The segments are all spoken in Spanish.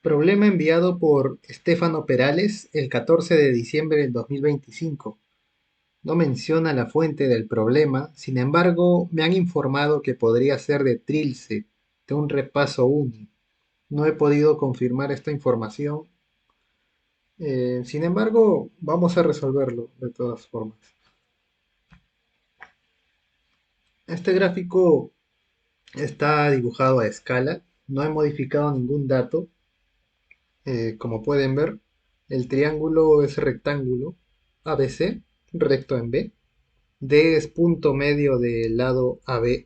Problema enviado por Estefano Perales el 14 de diciembre del 2025. No menciona la fuente del problema, sin embargo, me han informado que podría ser de Trilce, de un repaso UNI. No he podido confirmar esta información. Sin embargo, vamos a resolverlo de todas formas. Este gráfico está dibujado a escala, no he modificado ningún dato. Como pueden ver, el triángulo es rectángulo ABC, recto en B. D es punto medio del lado AB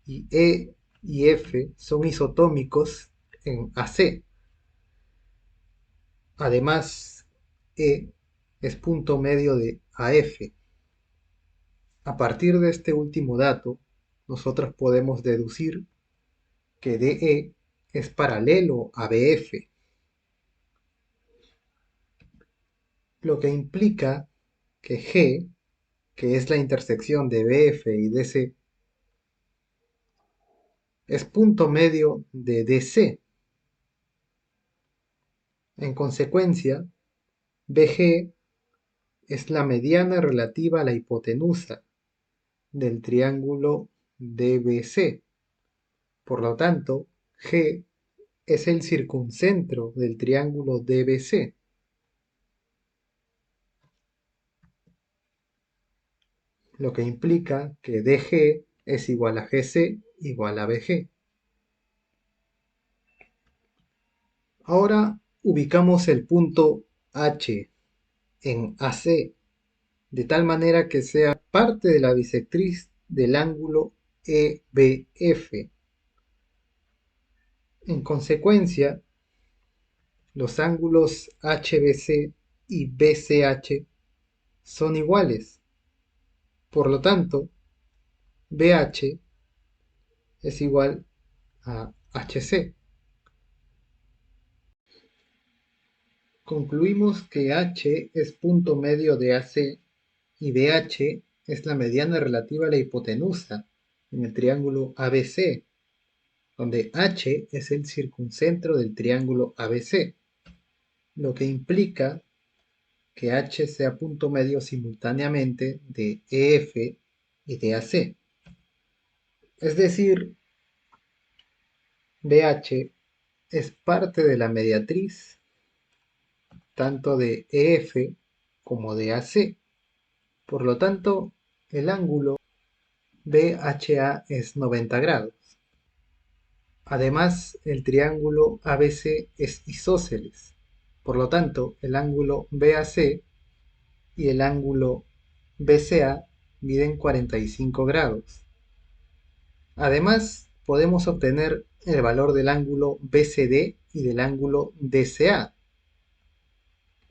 y E y F son isotómicos en AC. Además, E es punto medio de AF. A partir de este último dato, nosotros podemos deducir que DE es paralelo a BF, lo que implica que G, que es la intersección de BF y DC, es punto medio de DC. En consecuencia, BG es la mediana relativa a la hipotenusa del triángulo DBC. Por lo tanto, G es el circuncentro del triángulo DBC, lo que implica que DG es igual a GC igual a BG. Ahora ubicamos el punto H en AC, de tal manera que sea parte de la bisectriz del ángulo EBF. En consecuencia, los ángulos HBC y BCH son iguales. Por lo tanto, BH es igual a HC. Concluimos que H es punto medio de AC y BH es la mediana relativa a la hipotenusa en el triángulo ABC, donde H es el circuncentro del triángulo ABC, lo que implica que H sea punto medio simultáneamente de EF y de AC. Es decir, BH es parte de la mediatriz tanto de EF como de AC. Por lo tanto, el ángulo BHA es 90 grados. Además, el triángulo ABC es isósceles. Por lo tanto, el ángulo BAC y el ángulo BCA miden 45 grados. Además, podemos obtener el valor del ángulo BCD y del ángulo DCA.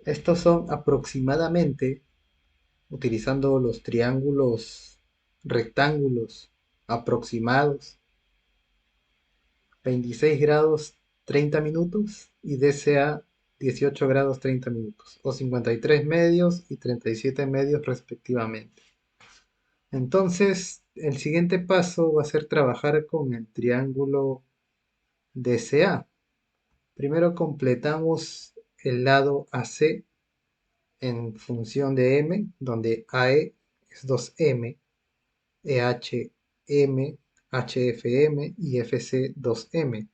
Estos son aproximadamente, utilizando los triángulos rectángulos aproximados, 26 grados 30 minutos y DCA 18 grados 30 minutos, o 53 medios y 37 medios respectivamente. Entonces, el siguiente paso va a ser trabajar con el triángulo DCA. Primero completamos el lado AC en función de M, donde AE es 2M, EH M, HFM y FC 2M.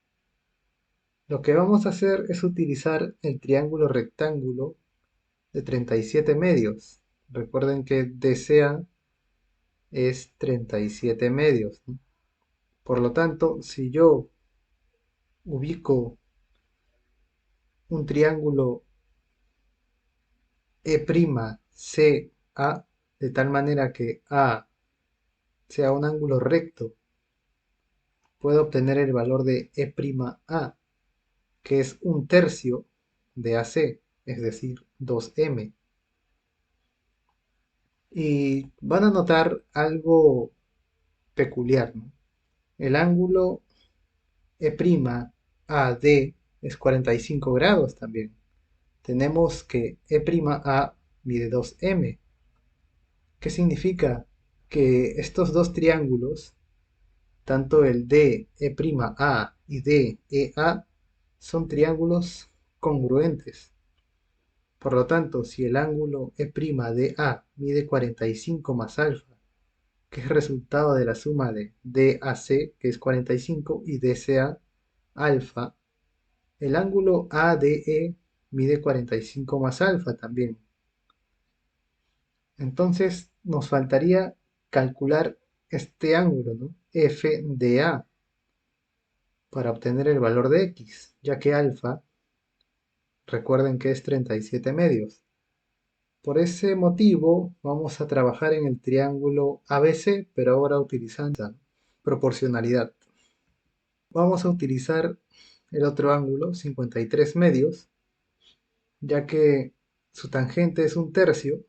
Lo que vamos a hacer es utilizar el triángulo rectángulo de 37 medios. Recuerden que DCA es 37 medios, ¿no? Por lo tanto, si yo ubico un triángulo E'CA de tal manera que A sea un ángulo recto, puedo obtener el valor de E'A, que es un tercio de AC, es decir, 2M. Y van a notar algo peculiar, ¿no? El ángulo E'AD es 45 grados también. Tenemos que E'A mide 2M. ¿Qué significa? Que estos dos triángulos, tanto el DE'A y DEA, son triángulos congruentes. Por lo tanto, si el ángulo E' de A mide 45 más alfa, que es resultado de la suma de DAC, que es 45, y DCA alfa, el ángulo ADE mide 45 más alfa también. Entonces nos faltaría calcular este ángulo, ¿no? F de A, para obtener el valor de X, ya que alfa, recuerden que es 37 medios. Por ese motivo vamos a trabajar en el triángulo ABC, pero ahora utilizando proporcionalidad. Vamos a utilizar el otro ángulo, 53 medios, ya que su tangente es un tercio.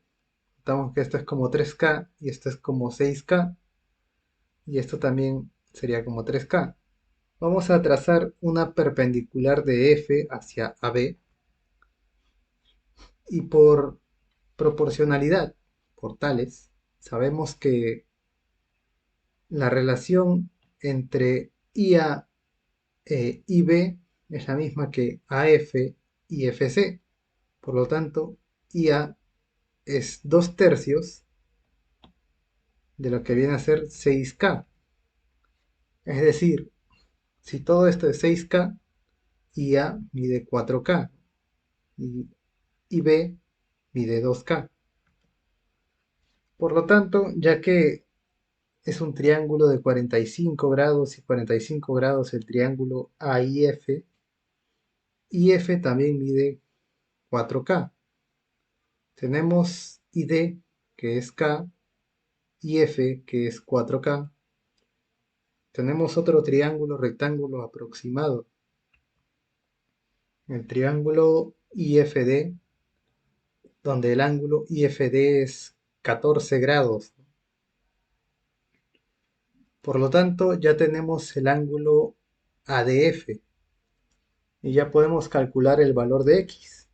Notamos que esto es como 3K y esto es como 6K y esto también sería como 3K. Vamos a trazar una perpendicular de F hacia AB y por proporcionalidad, por tales, sabemos que la relación entre IA e IB es la misma que AF y FC. Por lo tanto, IA es 2 tercios de lo que viene a ser 6K. Es decir, si todo esto es 6K, IA mide 4K y IB mide 2K. Por lo tanto, ya que es un triángulo de 45 grados y 45 grados el triángulo AIF, IF también mide 4K. Tenemos ID, que es K, IF, que es 4K. Tenemos otro triángulo rectángulo aproximado, el triángulo IFD, donde el ángulo IFD es 14 grados. Por lo tanto, ya tenemos el ángulo ADF y ya podemos calcular el valor de X.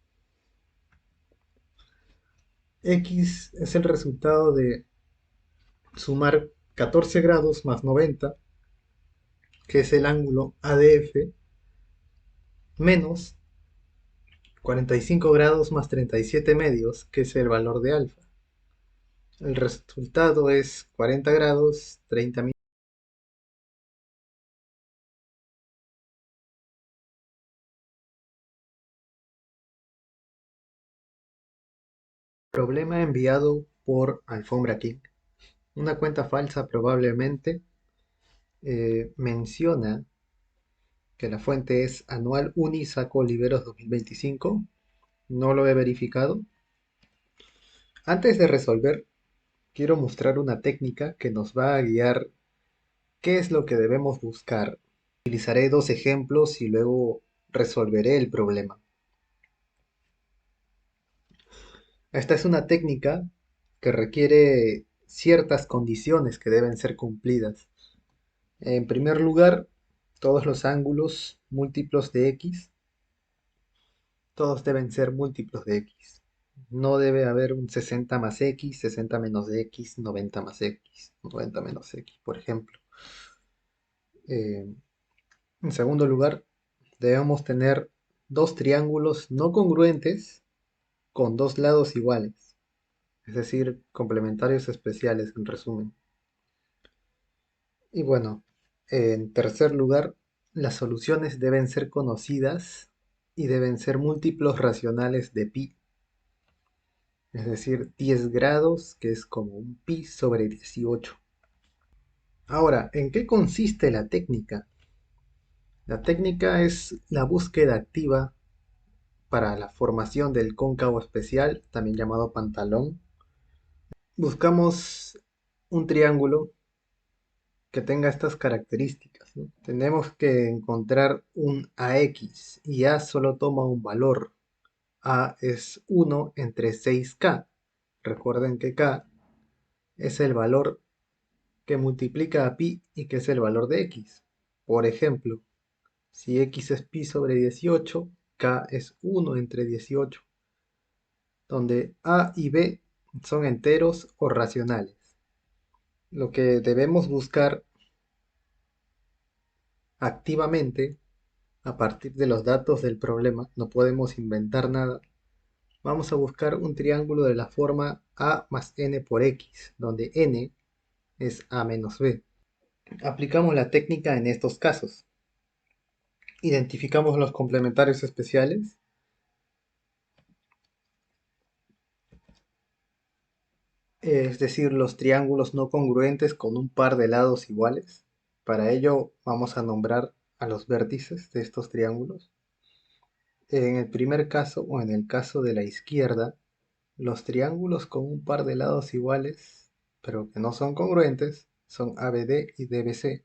X es el resultado de sumar 14 grados más 90, que es el ángulo ADF, menos 45 grados más 37 medios, que es el valor de alfa. El resultado es 40 grados, 30 minutos. Problema enviado por Alfombra King. Una cuenta falsa probablemente menciona que la fuente es Anual Unisaco Oliveros 2025. No lo he verificado. Antes de resolver, quiero mostrar una técnica que nos va a guiar qué es lo que debemos buscar. Utilizaré dos ejemplos y luego resolveré el problema. Esta es una técnica que requiere ciertas condiciones que deben ser cumplidas. En primer lugar, todos los ángulos múltiplos de x, todos deben ser múltiplos de x. No debe haber un 60 más x, 60 menos x, 90 más x, 90 menos x, por ejemplo. En segundo lugar, debemos tener dos triángulos no congruentes con dos lados iguales, es decir, complementarios especiales en resumen. Y bueno, en tercer lugar, las soluciones deben ser conocidas y deben ser múltiplos racionales de pi, es decir, 10 grados, que es como un pi sobre 18. Ahora, ¿en qué consiste la técnica? La técnica es la búsqueda activa para la formación del cóncavo especial, también llamado pantalón. Buscamos un triángulo que tenga estas características, ¿no? Tenemos que encontrar un AX y A solo toma un valor. A es 1 entre 6K. Recuerden que K es el valor que multiplica a pi y que es el valor de X. Por ejemplo, si X es pi sobre 18, K es 1 entre 18, donde A y B son enteros o racionales. Lo que debemos buscar activamente A partir de los datos del problema, no podemos inventar nada. Vamos a buscar un triángulo de la forma a más n por x, donde n es a menos b. Aplicamos la técnica en estos casos. Identificamos los complementarios especiales, es decir, los triángulos no congruentes con un par de lados iguales. Para ello vamos a nombrar a los vértices de estos triángulos. En el primer caso, o en el caso de la izquierda, los triángulos con un par de lados iguales, pero que no son congruentes, son ABD y DBC.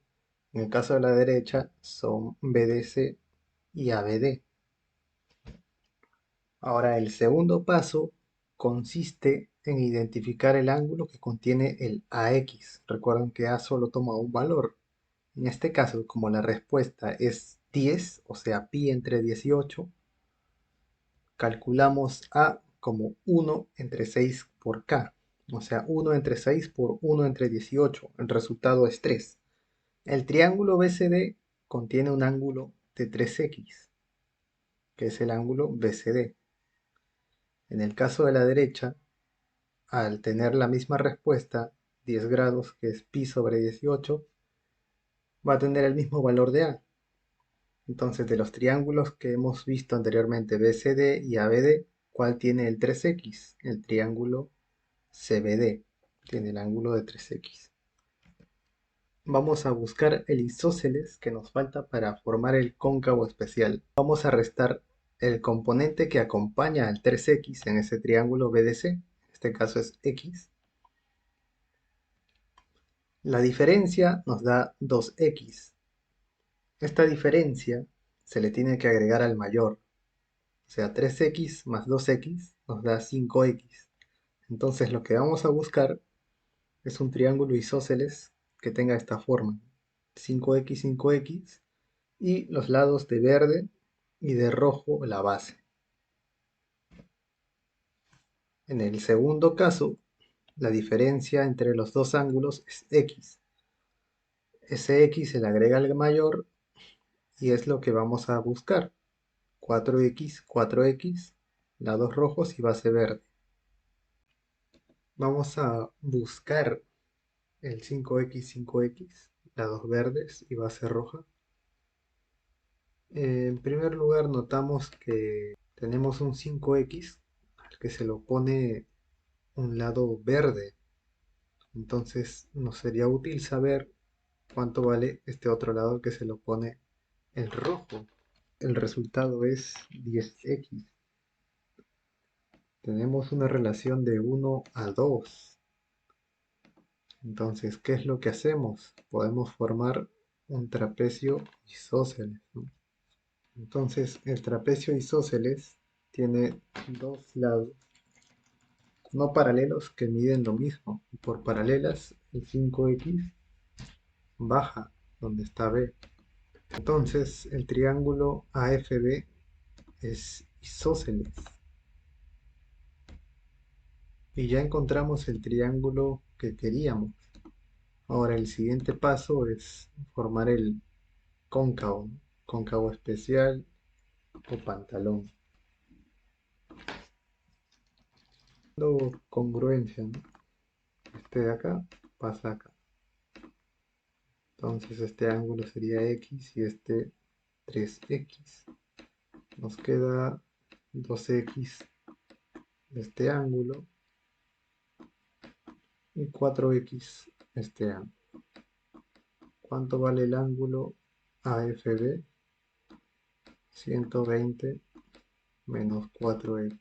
En el caso de la derecha, son BDC y ABD. Ahora, el segundo paso consiste en identificar el ángulo que contiene el AX. Recuerden que A solo toma un valor. En este caso, como la respuesta es 10, o sea, pi entre 18, calculamos A como 1 entre 6 por K. O sea, 1 entre 6 por 1 entre 18. El resultado es 3. El triángulo BCD contiene un ángulo de 3x, que es el ángulo BCD. En el caso de la derecha, al tener la misma respuesta, 10 grados, que es pi sobre 18, va a tener el mismo valor de A. Entonces, de los triángulos que hemos visto anteriormente, BCD y ABD, ¿cuál tiene el 3x? El triángulo CBD tiene el ángulo de 3x. Vamos a buscar el isósceles que nos falta para formar el cóncavo especial. Vamos a restar el componente que acompaña al 3x en ese triángulo BDC. En este caso es x. La diferencia nos da 2x. Esta diferencia se le tiene que agregar al mayor. O sea, 3x más 2x nos da 5x. Entonces lo que vamos a buscar es un triángulo isósceles que tenga esta forma. 5x, 5x y los lados de verde y de rojo la base. En el segundo caso, la diferencia entre los dos ángulos es x. Ese x se le agrega al mayor y es lo que vamos a buscar. 4x, 4x, lados rojos y base verde. Vamos a buscar el 5x, 5x, lados verdes y base roja. En primer lugar notamos que tenemos un 5x al que se lo pone un lado verde. Entonces nos sería útil saber cuánto vale este otro lado al que se lo pone el rojo. El resultado es 10x. Tenemos una relación de 1 a 2. Entonces, ¿qué es lo que hacemos? Podemos formar un trapecio isósceles, ¿no? Entonces, el trapecio isósceles tiene dos lados no paralelos que miden lo mismo. Por paralelas, el 5x baja donde está B. Entonces, el triángulo AFB es isósceles. Y ya encontramos el triángulo que queríamos. Ahora el siguiente paso es formar el cóncavo, ¿no? Cóncavo especial o pantalón. Congruencia, ¿no? Este de acá pasa acá. Entonces este ángulo sería x y este 3x. Nos queda 2x de este ángulo y 4x este ángulo. ¿Cuánto vale el ángulo AFB? 120 menos 4x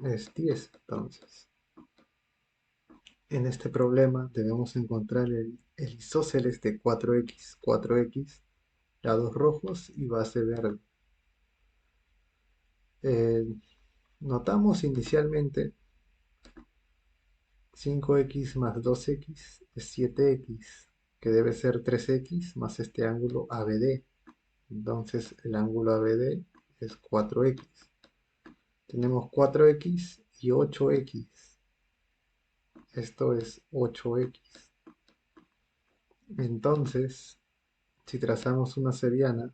es 10. Entonces, en este problema debemos encontrar el isósceles de 4x, 4x, lados rojos y base verde. Eh, Notamos inicialmente 5x más 2x es 7x, que debe ser 3x más este ángulo ABD. Entonces el ángulo ABD es 4x. Tenemos 4x y 8x. Esto es 8x. Entonces, si trazamos una seriana,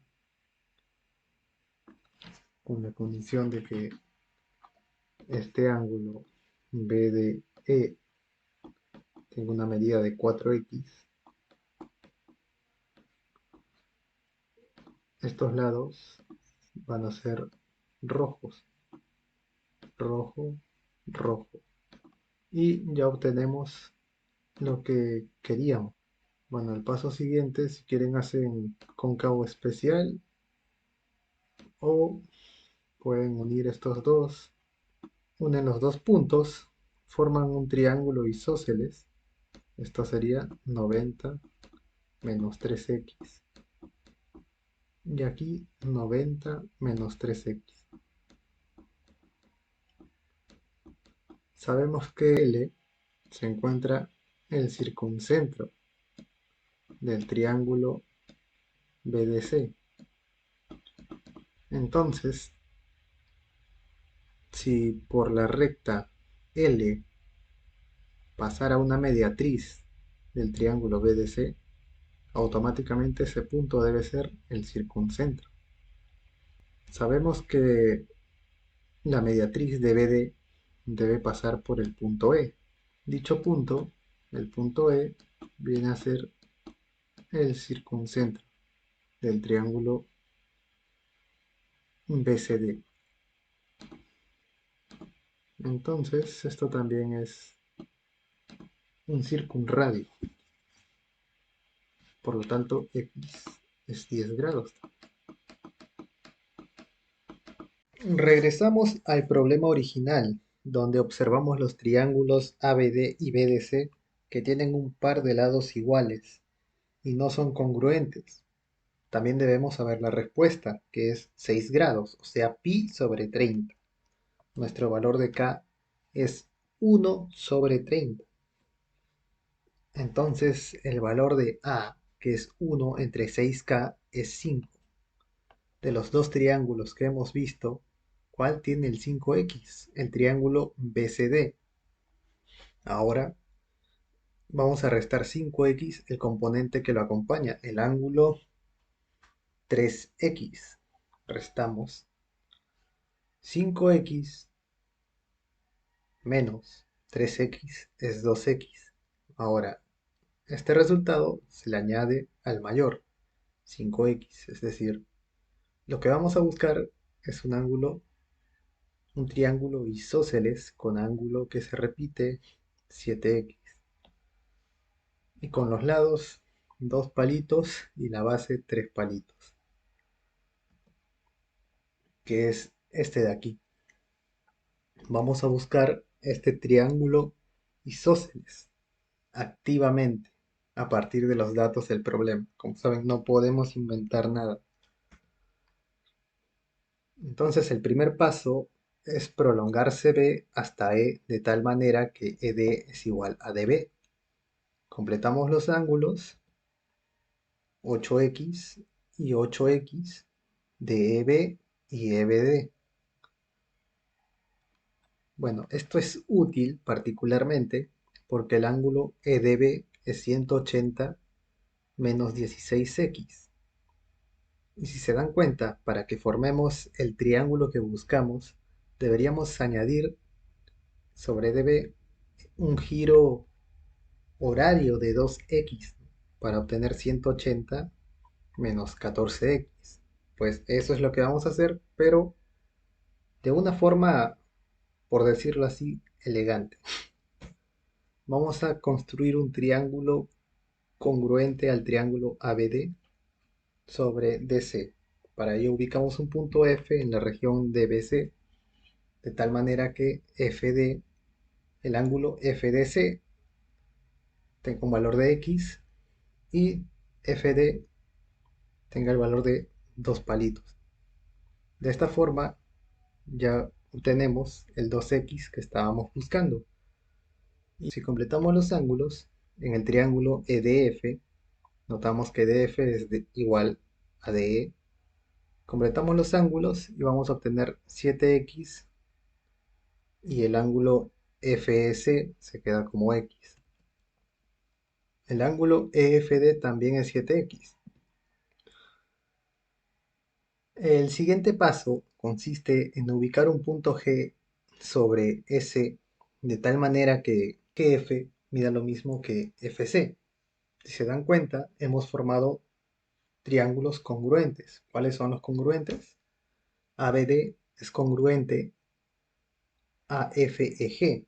con la condición de que este ángulo BDE tenga una medida de 4x, estos lados van a ser rojos, rojo, rojo. Y ya obtenemos lo que queríamos. Bueno, el paso siguiente, si quieren, hacen cóncavo especial o pueden unir estos dos. Unen los dos puntos, forman un triángulo isósceles. Esto sería 90 menos 3x. Y aquí 90 menos 3x. Sabemos que L se encuentra el circuncentro del triángulo BDC. Entonces, si por la recta L pasara una mediatriz del triángulo BDC, automáticamente ese punto debe ser el circuncentro. Sabemos que la mediatriz de BD debe pasar por el punto E. Dicho punto, el punto E, viene a ser el circuncentro del triángulo BCD. Entonces, esto también es un circunradio. Por lo tanto, X es 10 grados. Regresamos al problema original, donde observamos los triángulos ABD y BDC que tienen un par de lados iguales y no son congruentes. También debemos saber la respuesta, que es 6 grados, o sea, pi sobre 30. Nuestro valor de K es 1 sobre 30. Entonces, el valor de A, que es 1 entre 6K, es 5. De los dos triángulos que hemos visto, ¿cuál tiene el 5x? El triángulo BCD. Ahora vamos a restar 5x, el componente que lo acompaña, el ángulo 3x. Restamos 5x menos 3x es 2x. Ahora, este resultado se le añade al mayor, 5x, es decir, lo que vamos a buscar es un triángulo isósceles con ángulo que se repite 7x. Y con los lados 2 palitos y la base 3 palitos, que es este de aquí. Vamos a buscar este triángulo isósceles activamente a partir de los datos del problema. Como saben, no podemos inventar nada. Entonces el primer paso es prolongar CB hasta E de tal manera que ED es igual a DB. Completamos los ángulos 8x y 8x de EB y EBD. Bueno, esto es útil particularmente porque el ángulo EDB es 180 menos 16x. Y si se dan cuenta, para que formemos el triángulo que buscamos, deberíamos añadir sobre EDB un giro horario de 2x para obtener 180 menos 14x. Pues eso es lo que vamos a hacer, pero de una forma, por decirlo así, elegante. Vamos a construir un triángulo congruente al triángulo ABD sobre DC. Para ello ubicamos un punto F en la región de BC, de tal manera que FD, el ángulo FDC, tenga un valor de X y FD tenga el valor de 2 palitos. De esta forma ya obtenemos el 2x que estábamos buscando. Y si completamos los ángulos, en el triángulo EDF, notamos que DF es igual a DE. Completamos los ángulos y vamos a obtener 7x y el ángulo FS se queda como x. El ángulo EFD también es 7x. El siguiente paso consiste en ubicar un punto G sobre S de tal manera que GF mida lo mismo que FC. Si se dan cuenta, hemos formado triángulos congruentes. ¿Cuáles son los congruentes? ABD es congruente a FEG.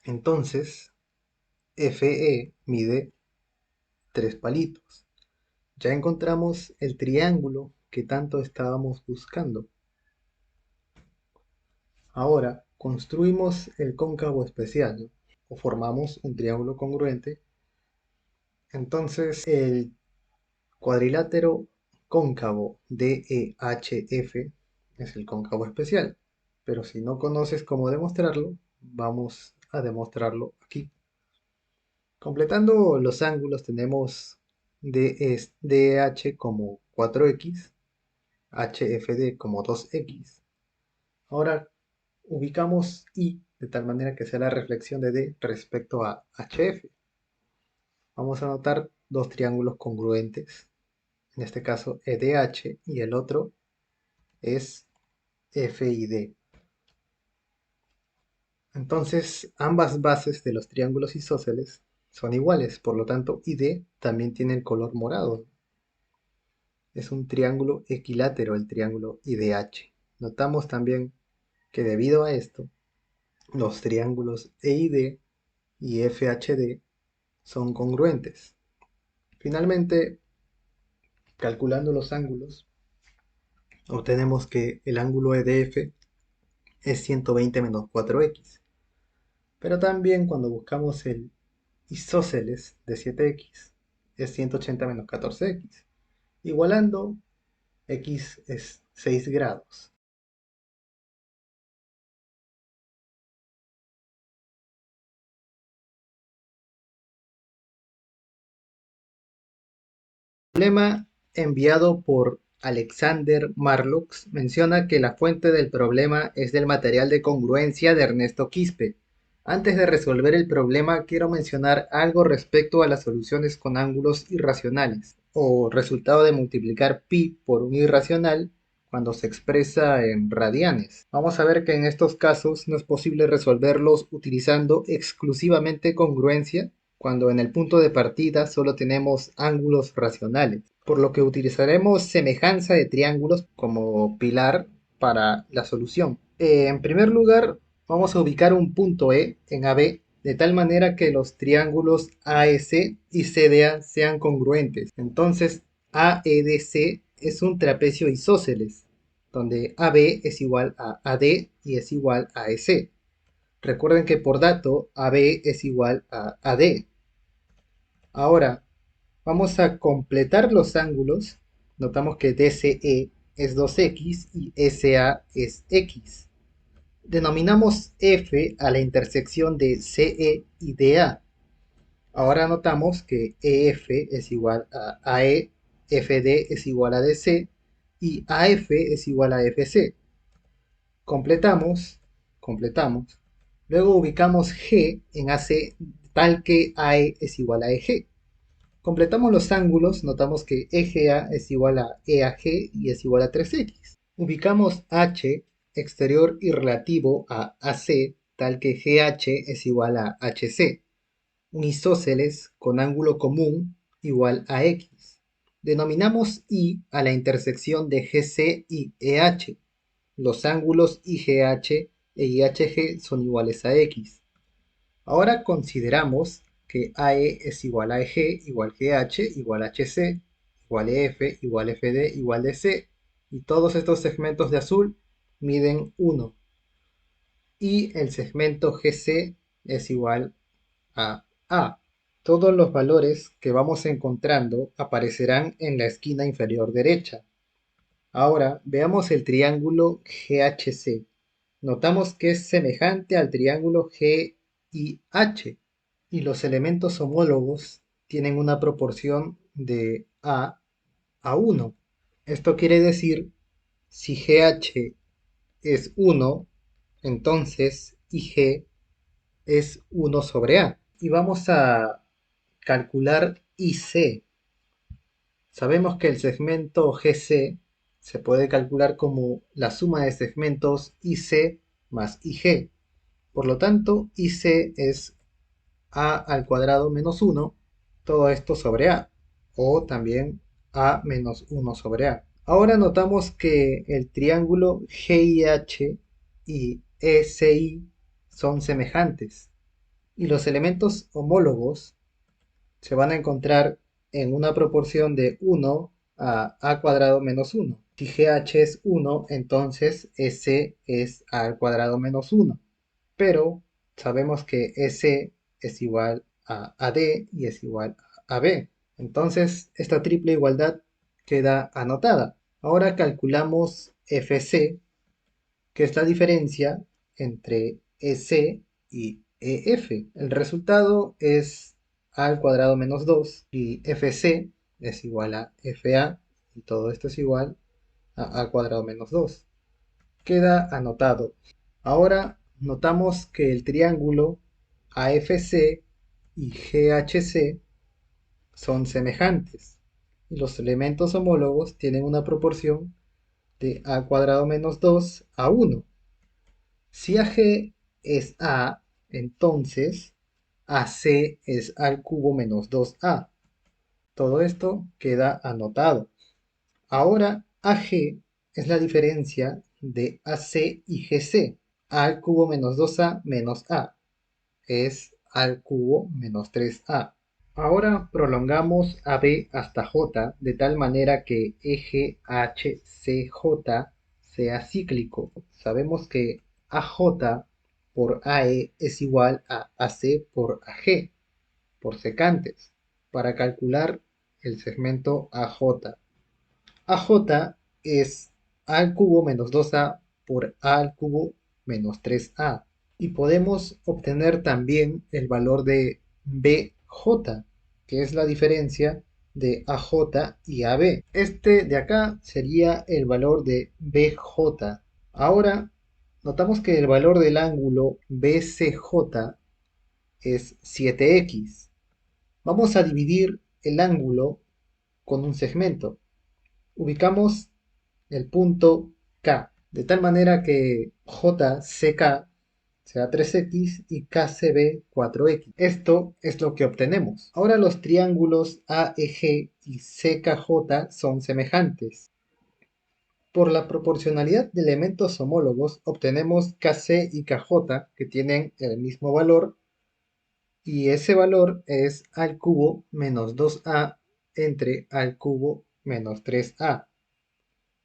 Entonces, FE mide 3 palitos. Ya encontramos el triángulo que tanto estábamos buscando. Ahora construimos el cóncavo especial, ¿no? O formamos un triángulo congruente. Entonces el cuadrilátero cóncavo DEHF es el cóncavo especial. Pero si no conoces cómo demostrarlo, vamos a demostrarlo aquí. Completando los ángulos tenemos DH como 4x, HFD como 2x. Ahora ubicamos I de tal manera que sea la reflexión de D respecto a HF. Vamos a anotar dos triángulos congruentes, en este caso EDH y el otro es FID. Entonces ambas bases de los triángulos isósceles son iguales, por lo tanto ID también tiene el color morado. Es un triángulo equilátero el triángulo IDH. Notamos también que debido a esto, los triángulos EID y FHD son congruentes. Finalmente, calculando los ángulos, obtenemos que el ángulo EDF es 120 menos 4x. Pero también cuando buscamos el isósceles de 7x es 180 menos 14x. Igualando, x es 6 grados. El problema enviado por Alexander Marlux menciona que la fuente del problema es del material de congruencia de Ernesto Quispe. Antes de resolver el problema, quiero mencionar algo respecto a las soluciones con ángulos irracionales, o resultado de multiplicar pi por un irracional cuando se expresa en radianes. Vamos a ver que en estos casos no es posible resolverlos utilizando exclusivamente congruencia cuando en el punto de partida solo tenemos ángulos racionales, por lo que utilizaremos semejanza de triángulos como pilar para la solución. En primer lugar, vamos a ubicar un punto E en AB de tal manera que los triángulos AEC y CDA sean congruentes. Entonces, AEDC es un trapecio isósceles, donde AB es igual a AD y es igual a EC. Recuerden que por dato AB es igual a AD. Ahora, vamos a completar los ángulos. Notamos que DCE es 2x y SA es x. Denominamos F a la intersección de CE y DA. Ahora notamos que EF es igual a AE, FD es igual a DC y AF es igual a FC. Completamos. Luego ubicamos G en AC tal que AE es igual a EG. Completamos los ángulos, notamos que EGA es igual a EAG y es igual a 3x. Ubicamos H exterior y relativo a AC tal que GH es igual a HC. Un isósceles con ángulo común igual a X. Denominamos I a la intersección de GC y EH. Los ángulos IGH e IHG son iguales a X. Ahora consideramos que AE es igual a EG, igual GH, igual HC, igual EF, igual FD, igual DC. Y todos estos segmentos de azul miden 1. Y el segmento GC es igual a A. Todos los valores que vamos encontrando aparecerán en la esquina inferior derecha. Ahora veamos el triángulo GHC. Notamos que es semejante al triángulo GIH y los elementos homólogos tienen una proporción de A 1. Esto quiere decir, si GH es 1, entonces IG es 1 sobre A. Y vamos a calcular IC. Sabemos que el segmento GC se puede calcular como la suma de segmentos IC más IG. Por lo tanto, IC es A al cuadrado menos 1, todo esto sobre A, o también A menos 1 sobre A. Ahora notamos que el triángulo GIH y ECI son semejantes y los elementos homólogos se van a encontrar en una proporción de 1 a cuadrado menos 1. Si GH es 1, entonces S es A al cuadrado menos 1. Pero sabemos que S es igual a AD y es igual a B. Entonces, esta triple igualdad queda anotada. Ahora calculamos FC, que es la diferencia entre EC y EF. El resultado es A al cuadrado menos 2 y FC es igual a FA y todo esto es igual a A al cuadrado menos 2. Queda anotado. Ahora notamos que el triángulo AFC y GHC son semejantes y los elementos homólogos tienen una proporción de A cuadrado menos 2 a 1. Si AG es A, entonces AC es A al cubo menos 2A. Todo esto queda anotado. Ahora AG es la diferencia de AC y GC. A al cubo menos 2A menos A es A al cubo menos 3A. Ahora prolongamos AB hasta J de tal manera que eje HCJ sea cíclico. Sabemos que AJ por AE es igual a AC por AG, por secantes, para calcular el segmento AJ. AJ es A al cubo menos 2A por A al cubo menos 3A. Y podemos obtener también el valor de BJ, que es la diferencia de AJ y AB. Este de acá sería el valor de BJ. Ahora, notamos que el valor del ángulo BCJ es 7x. Vamos a dividir el ángulo con un segmento. Ubicamos el punto K, de tal manera que JCK sea 3x y KCB 4x. Esto es lo que obtenemos. Ahora los triángulos AEG y CKJ son semejantes. Por la proporcionalidad de elementos homólogos obtenemos KC y KJ que tienen el mismo valor y ese valor es A al cubo menos 2A entre A al cubo menos 3A.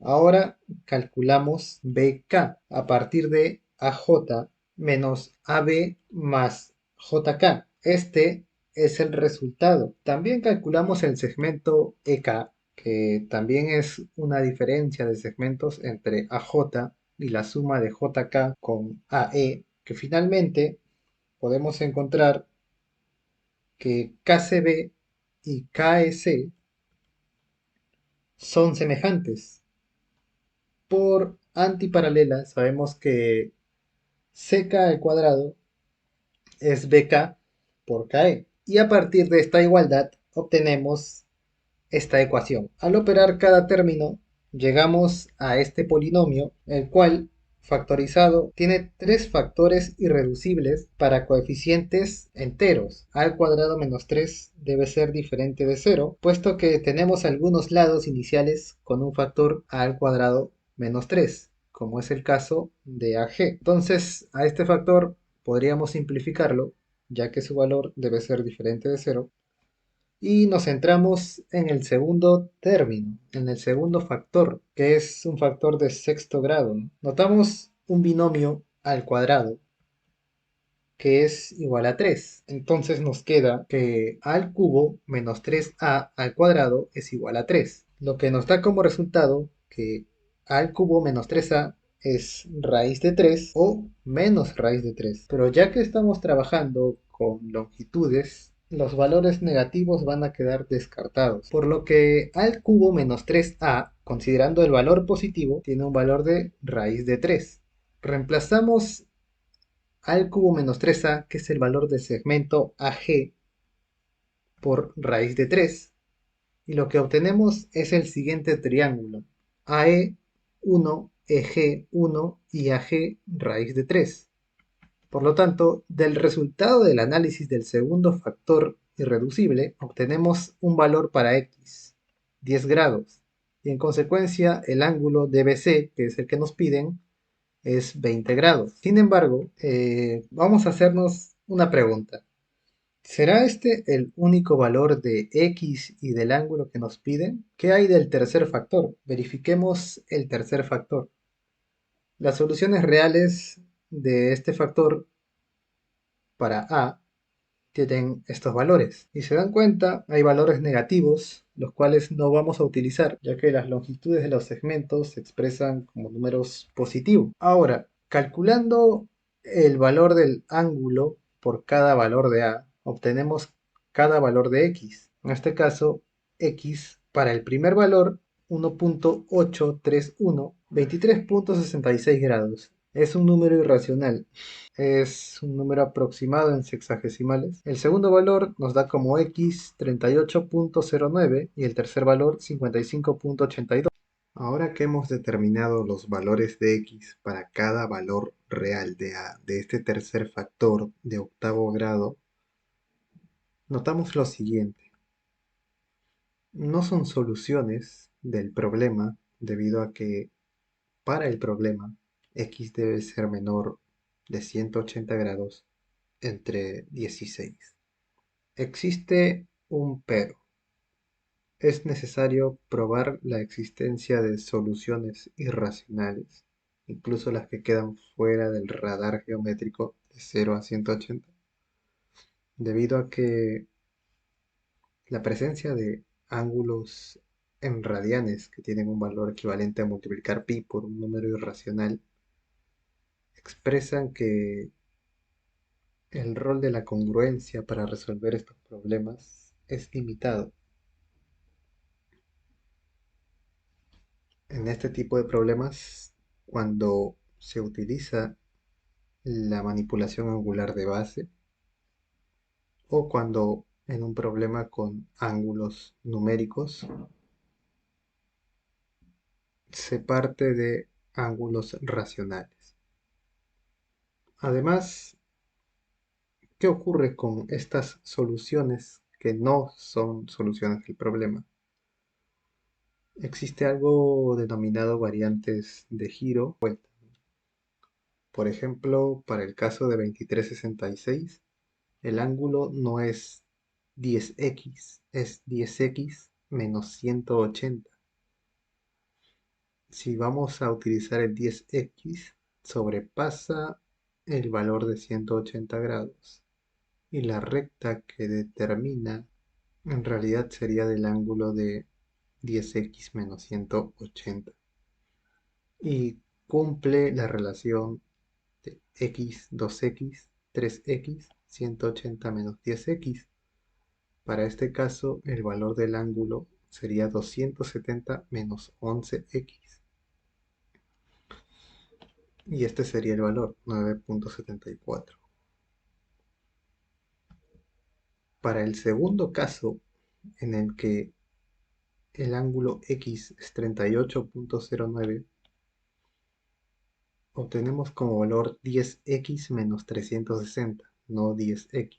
Ahora calculamos BK a partir de AJ menos AB más JK. Este es el resultado. También calculamos el segmento EK, que también es una diferencia de segmentos entre AJ y la suma de JK con AE, que finalmente podemos encontrar que KCB y KEC son semejantes. Por antiparalela sabemos que CK al cuadrado es BK por KE. Y a partir de esta igualdad obtenemos esta ecuación. Al operar cada término llegamos a este polinomio, el cual factorizado tiene tres factores irreducibles para coeficientes enteros. A al cuadrado menos 3 debe ser diferente de 0, puesto que tenemos algunos lados iniciales con un factor A al cuadrado menos 3, como es el caso de AG. Entonces, a este factor podríamos simplificarlo, ya que su valor debe ser diferente de 0, y nos centramos en el segundo término, en el segundo factor, que es un factor de sexto grado, ¿no? Notamos un binomio al cuadrado que es igual a 3. Entonces nos queda que a al cubo menos 3a al cuadrado es igual a 3. Lo que nos da como resultado que a al cubo menos 3a es raíz de 3 o menos raíz de 3. Pero ya que estamos trabajando con longitudes, los valores negativos van a quedar descartados. Por lo que a al cubo menos 3a, considerando el valor positivo, tiene un valor de raíz de 3. Reemplazamos al cubo menos 3a, que es el valor del segmento AG, por raíz de 3. Y lo que obtenemos es el siguiente triángulo. AE 1, EG 1 y AG raíz de 3. Por lo tanto, del resultado del análisis del segundo factor irreducible, obtenemos un valor para x, 10 grados, y en consecuencia el ángulo DBC, que es el que nos piden, es 20 grados. Sin embargo, vamos a hacernos una pregunta. ¿Será este el único valor de x y del ángulo que nos piden? ¿Qué hay del tercer factor? Verifiquemos el tercer factor. Las soluciones reales de este factor para a tienen estos valores. Y se dan cuenta, hay valores negativos, los cuales no vamos a utilizar, ya que las longitudes de los segmentos se expresan como números positivos. Ahora, calculando el valor del ángulo por cada valor de a, obtenemos cada valor de x. En este caso, x para el primer valor 1.831, 23.66 grados. Es un número irracional, es un número aproximado en sexagesimales. El segundo valor nos da como x 38.09 y el tercer valor 55.82. Ahora que hemos determinado los valores de x para cada valor real de a de este tercer factor de octavo grado, notamos lo siguiente. No son soluciones del problema debido a que para el problema x debe ser menor de 180 grados entre 16. Existe un pero. Es necesario probar la existencia de soluciones irracionales, incluso las que quedan fuera del radar geométrico de 0 a 180, debido a que la presencia de ángulos en radianes que tienen un valor equivalente a multiplicar pi por un número irracional expresan que el rol de la congruencia para resolver estos problemas es limitado. En este tipo de problemas, cuando se utiliza la manipulación angular de base o cuando en un problema con ángulos numéricos se parte de ángulos racionales. Además, ¿qué ocurre con estas soluciones que no son soluciones del problema? Existe algo denominado variantes de giro. Por ejemplo, para el caso de 2366, el ángulo no es 10x, es 10x menos 180. Si vamos a utilizar el 10x, sobrepasa el valor de 180 grados. Y la recta que determina en realidad sería del ángulo de 10x menos 180. Y cumple la relación de x, 2x, 3x, 180 menos 10x. Para este caso, el valor del ángulo sería 270 menos 11x. Y este sería el valor, 9.74. Para el segundo caso, en el que el ángulo x es 38.09, obtenemos como valor 10x menos 360, no 10x.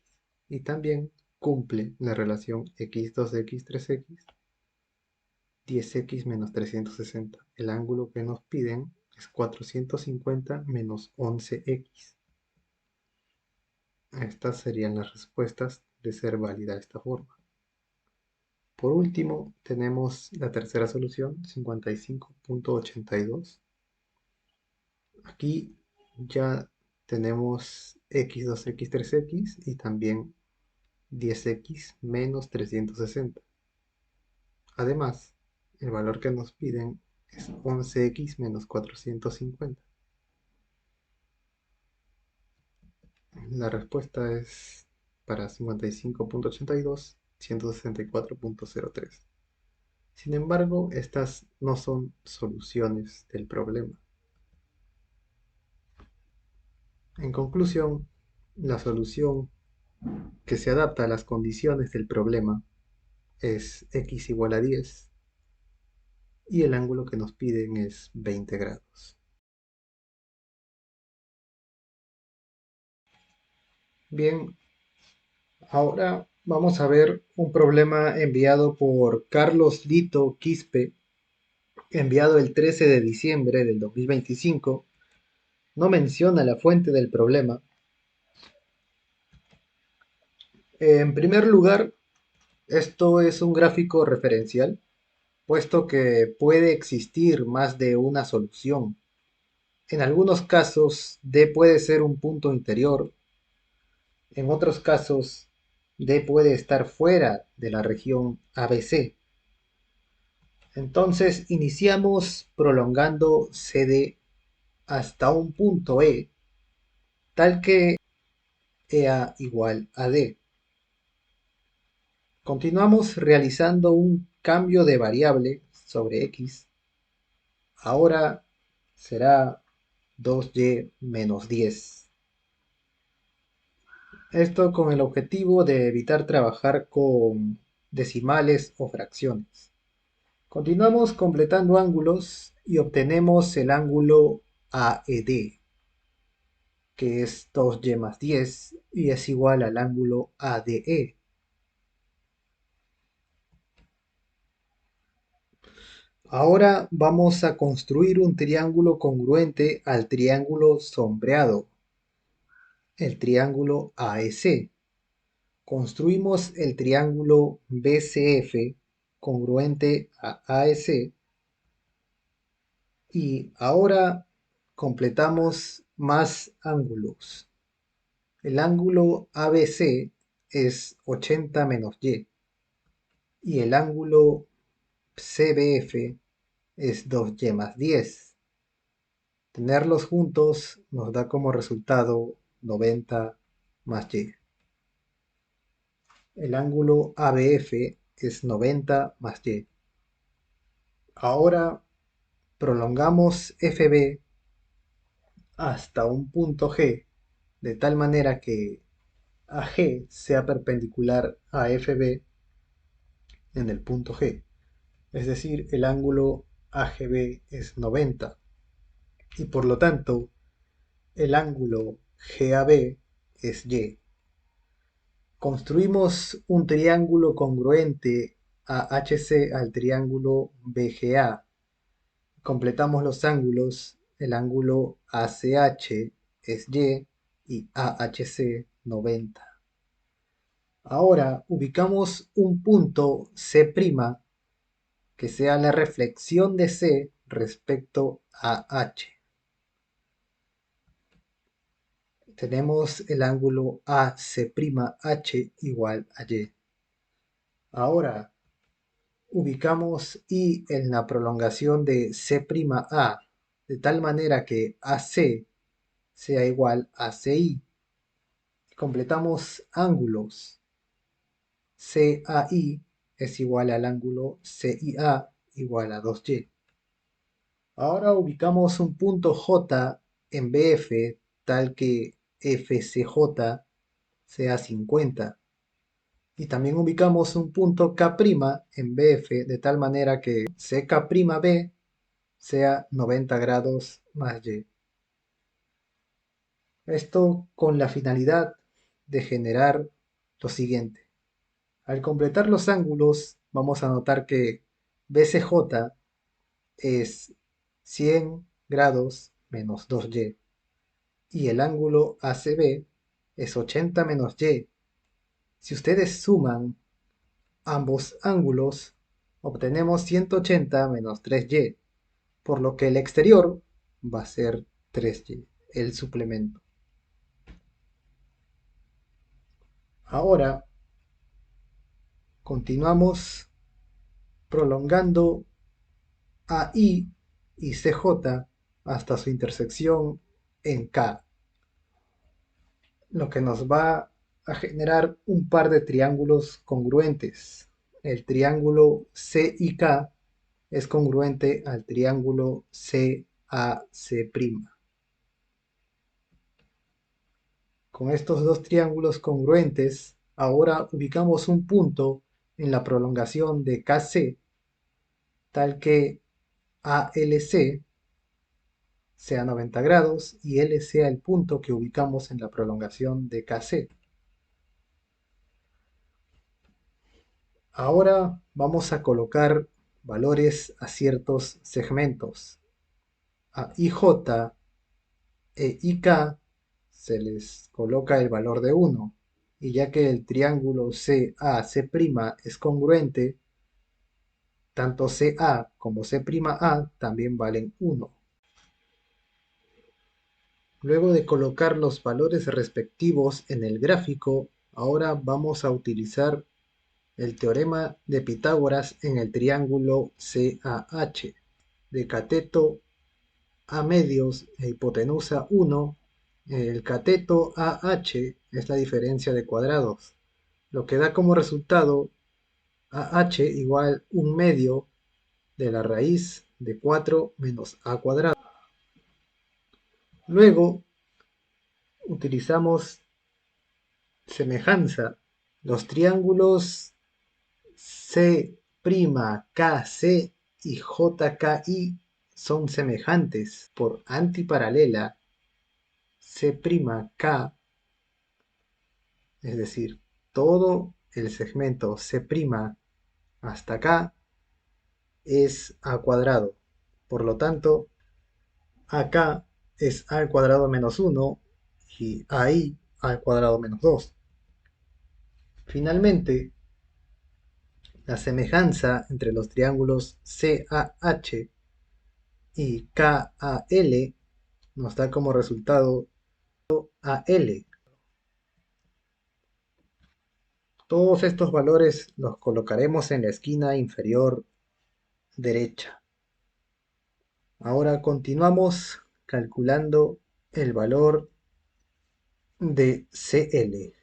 Y también cumple la relación x2x, 3x, 10x menos 360. El ángulo que nos piden es 450 menos 11x. Estas serían las respuestas de ser válida de esta forma. Por último, tenemos la tercera solución, 55.82. Aquí ya tenemos x2x, 3x y también 10x menos 360. Además, el valor que nos piden es 11x menos 450. La respuesta es para 55.82, 164.03. Sin embargo, estas no son soluciones del problema. En conclusión, la solución que se adapta a las condiciones del problema es x igual a 10, y el ángulo que nos piden es 20 grados. Bien, ahora vamos a ver un problema enviado por Carlos Lito Quispe, enviado el 13 de diciembre del 2025. No menciona la fuente del problema. En primer lugar, esto es un gráfico referencial, puesto que puede existir más de una solución. En algunos casos, D puede ser un punto interior. En otros casos, D puede estar fuera de la región ABC. Entonces, iniciamos prolongando CD hasta un punto E, tal que EA igual a D. Continuamos realizando un cambio de variable sobre X. Ahora será 2y menos 10. Esto con el objetivo de evitar trabajar con decimales o fracciones. Continuamos completando ángulos y obtenemos el ángulo AED, que es 2y más 10 y es igual al ángulo ADE. Ahora vamos a construir un triángulo congruente al triángulo sombreado, el triángulo AEC. Construimos el triángulo BCF congruente a AEC y ahora completamos más ángulos. El ángulo ABC es 80 menos Y y el ángulo CBF es 2Y más 10. Tenerlos juntos nos da como resultado 90 más Y. El ángulo ABF es 90 más Y. Ahora prolongamos FB hasta un punto G, de tal manera que AG sea perpendicular a FB en el punto G. Es decir, el ángulo AGB es 90 y por lo tanto el ángulo GAB es Y. Construimos un triángulo congruente a HC al triángulo BGA. Completamos los ángulos. El ángulo ACH es Y AHC 90. Ahora ubicamos un punto C' que sea la reflexión de C respecto a H. Tenemos el ángulo AC'H igual a Y. Ahora ubicamos I en la prolongación de C'A, de tal manera que AC sea igual a CI. Completamos ángulos. CAI es igual al ángulo CIA igual a 2Y. Ahora ubicamos un punto J en BF tal que FCJ sea 50. Y también ubicamos un punto K' en BF de tal manera que CK'B sea 90 grados más Y. Esto con la finalidad de generar lo siguiente. Al completar los ángulos vamos a notar que BCJ es 100 grados menos 2Y y el ángulo ACB es 80 menos Y. Si ustedes suman ambos ángulos, obtenemos 180 menos 3Y, por lo que el exterior va a ser 3Y, el suplemento. Ahora continuamos prolongando AI y CJ hasta su intersección en K, lo que nos va a generar un par de triángulos congruentes. El triángulo CIK es congruente al triángulo CAC'. Con estos dos triángulos congruentes, ahora ubicamos un punto en la prolongación de KC, tal que ALC sea 90 grados y L sea el punto que ubicamos en la prolongación de KC. Ahora vamos a colocar valores a ciertos segmentos. A IJ e IK se les coloca el valor de 1, y ya que el triángulo CAC' es congruente, tanto CA como C'A también valen 1. Luego de colocar los valores respectivos en el gráfico, ahora vamos a utilizar el teorema de Pitágoras en el triángulo CAH, de cateto A medios e hipotenusa 1. El cateto AH es la diferencia de cuadrados, lo que da como resultado AH igual 1/2 de la raíz de 4 menos A cuadrado. Luego utilizamos semejanza. Los triángulos C'KC y JKI son semejantes. Por antiparalela, C'K, es decir, todo el segmento C' hasta acá es A cuadrado. Por lo tanto, acá es A al cuadrado menos 1 y ahí A al cuadrado menos 2. Finalmente, la semejanza entre los triángulos CAH y KAL nos da como resultado AL. Todos estos valores los colocaremos en la esquina inferior derecha. Ahora continuamos calculando el valor de CL.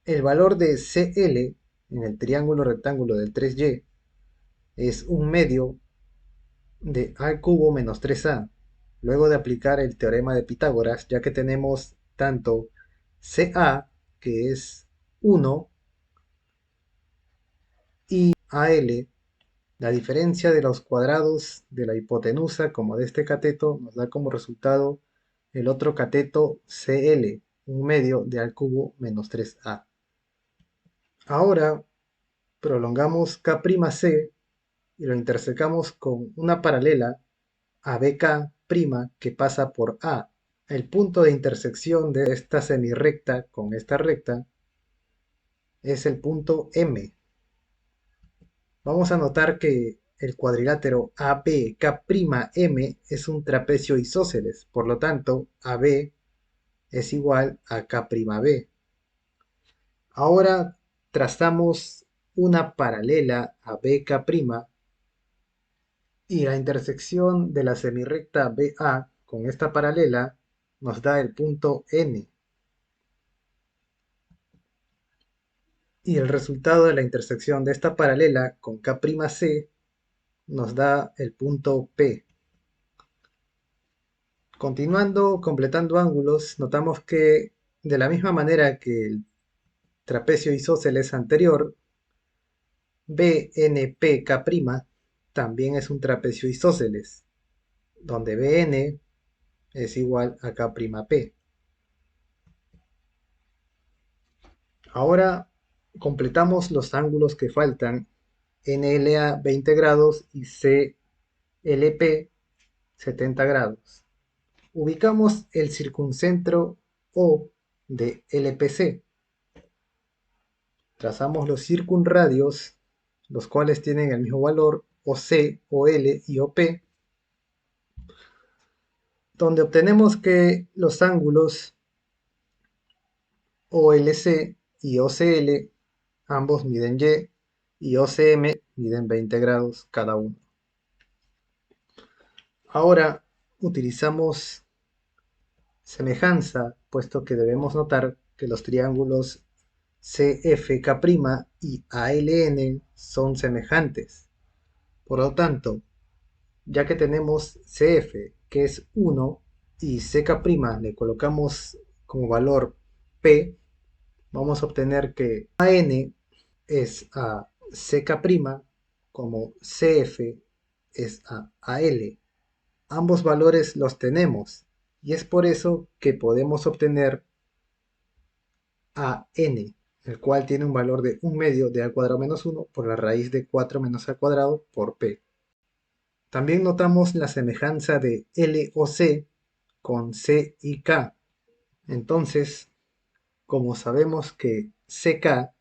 El valor de CL en el triángulo rectángulo del 3Y es 1/2 de A cubo menos 3A. Luego de aplicar el teorema de Pitágoras, ya que tenemos tanto CA, que es 1, y AL, la diferencia de los cuadrados de la hipotenusa como de este cateto nos da como resultado el otro cateto CL, 1/2 de A cubo menos 3A. Ahora prolongamos K'C y lo intersecamos con una paralela a BK' que pasa por A. El punto de intersección de esta semirrecta con esta recta es el punto M. Vamos a notar que el cuadrilátero ABK'M es un trapecio isósceles, por lo tanto AB es igual a K'B. Ahora trazamos una paralela a BK' y la intersección de la semirrecta BA con esta paralela nos da el punto N. Y el resultado de la intersección de esta paralela con K'C nos da el punto P. Continuando completando ángulos, notamos que de la misma manera que el trapecio isósceles anterior, BNPK' también es un trapecio isósceles, donde BN es igual a K'P. Ahora completamos los ángulos que faltan, NLA 20 grados y CLP 70 grados. Ubicamos el circuncentro O de LPC. Trazamos los circunradios, los cuales tienen el mismo valor, OC, OL y OP, donde obtenemos que los ángulos OLC y OCL ambos miden Y OCM miden 20 grados cada uno. Ahora utilizamos semejanza, puesto que debemos notar que los triángulos CFK' y ALN son semejantes. Por lo tanto, ya que tenemos CF, que es 1, y CK' le colocamos como valor P, vamos a obtener que AN es a CK' como CF es a AL. Ambos valores los tenemos y es por eso que podemos obtener a n, el cual tiene un valor de 1 medio de a cuadrado menos 1 por la raíz de 4 menos a cuadrado por p. También notamos la semejanza de L o C con C y K. Entonces, como sabemos que CK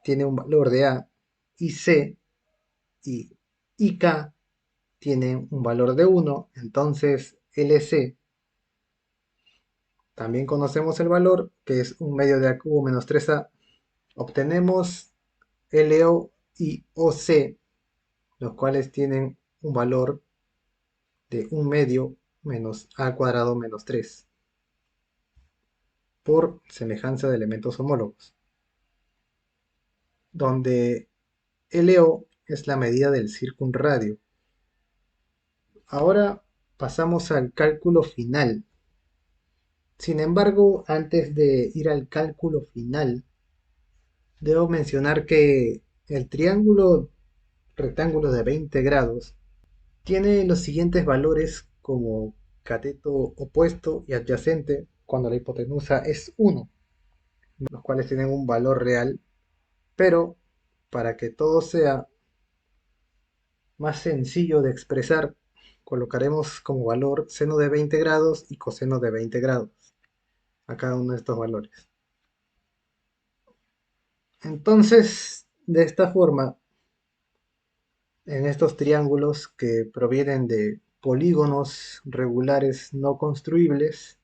tiene un valor de A y C y IK tiene un valor de 1, entonces LC también conocemos el valor, que es 1 medio de A cubo menos 3A. Obtenemos LO y OC, los cuales tienen un valor de 1 medio menos A cuadrado menos 3, por semejanza de elementos homólogos, donde LO es la medida del circunradio. Ahora pasamos al cálculo final. Sin embargo, antes de ir al cálculo final, debo mencionar que el triángulo rectángulo de 20 grados tiene los siguientes valores como cateto opuesto y adyacente cuando la hipotenusa es 1, los cuales tienen un valor real, pero para que todo sea más sencillo de expresar, colocaremos como valor seno de 20 grados y coseno de 20 grados a cada uno de estos valores. Entonces, de esta forma, en estos triángulos que provienen de polígonos regulares no construibles,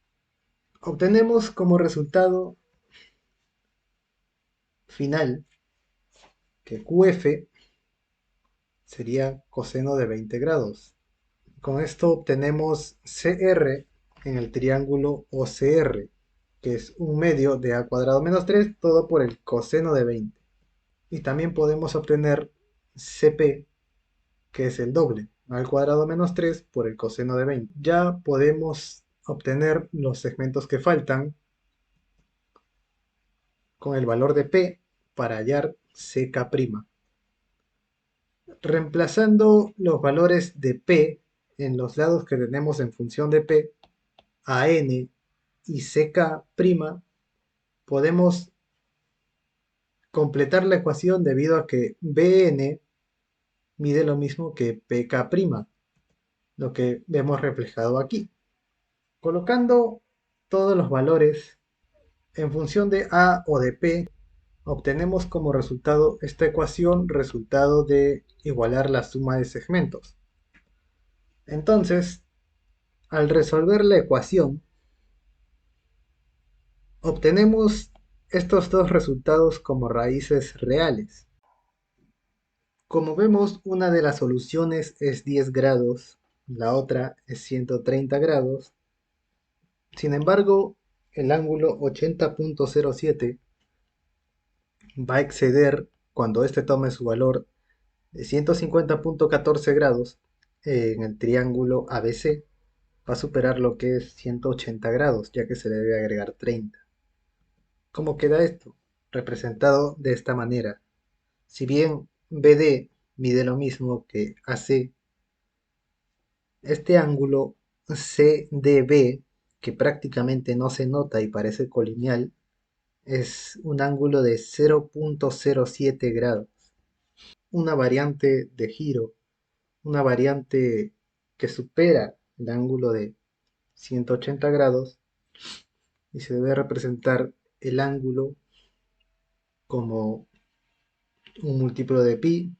obtenemos como resultado final que QF sería coseno de 20 grados. Con esto obtenemos CR en el triángulo OCR, que es 1 medio de A cuadrado menos 3, todo por el coseno de 20. Y también podemos obtener CP, que es el doble, al cuadrado menos 3 por el coseno de 20. Ya podemos obtener los segmentos que faltan con el valor de P para hallar CK'. Reemplazando los valores de P en los lados que tenemos en función de P, a n y CK', podemos completar la ecuación debido a que Bn mide lo mismo que Pk', lo que vemos reflejado aquí. Colocando todos los valores en función de A o de P, obtenemos como resultado esta ecuación, resultado de igualar la suma de segmentos. Entonces, al resolver la ecuación, obtenemos estos dos resultados como raíces reales. Como vemos, una de las soluciones es 10 grados, la otra es 130 grados. Sin embargo, el ángulo 80.07 va a exceder, cuando éste tome su valor de 150.14 grados en el triángulo ABC, va a superar lo que es 180 grados, ya que se le debe agregar 30. ¿Cómo queda esto? Representado de esta manera. Si bien BD mide lo mismo que AC, este ángulo CDB, que prácticamente no se nota y parece colineal, es un ángulo de 0.07 grados. Una variante de giro, una variante que supera el ángulo de 180 grados, y se debe representar el ángulo como un múltiplo de pi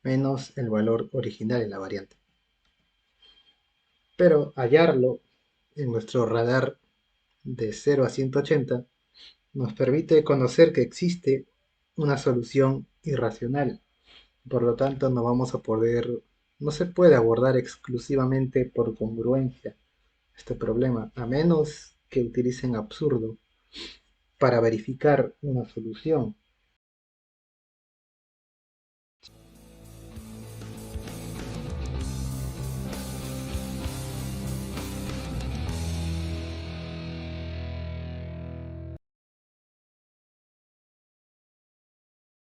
menos el valor original en la variante. Pero hallarlo en nuestro radar de 0 a 180 nos permite conocer que existe una solución irracional. Por lo tanto, no se puede abordar exclusivamente por congruencia este problema, a menos que utilicen absurdo para verificar una solución.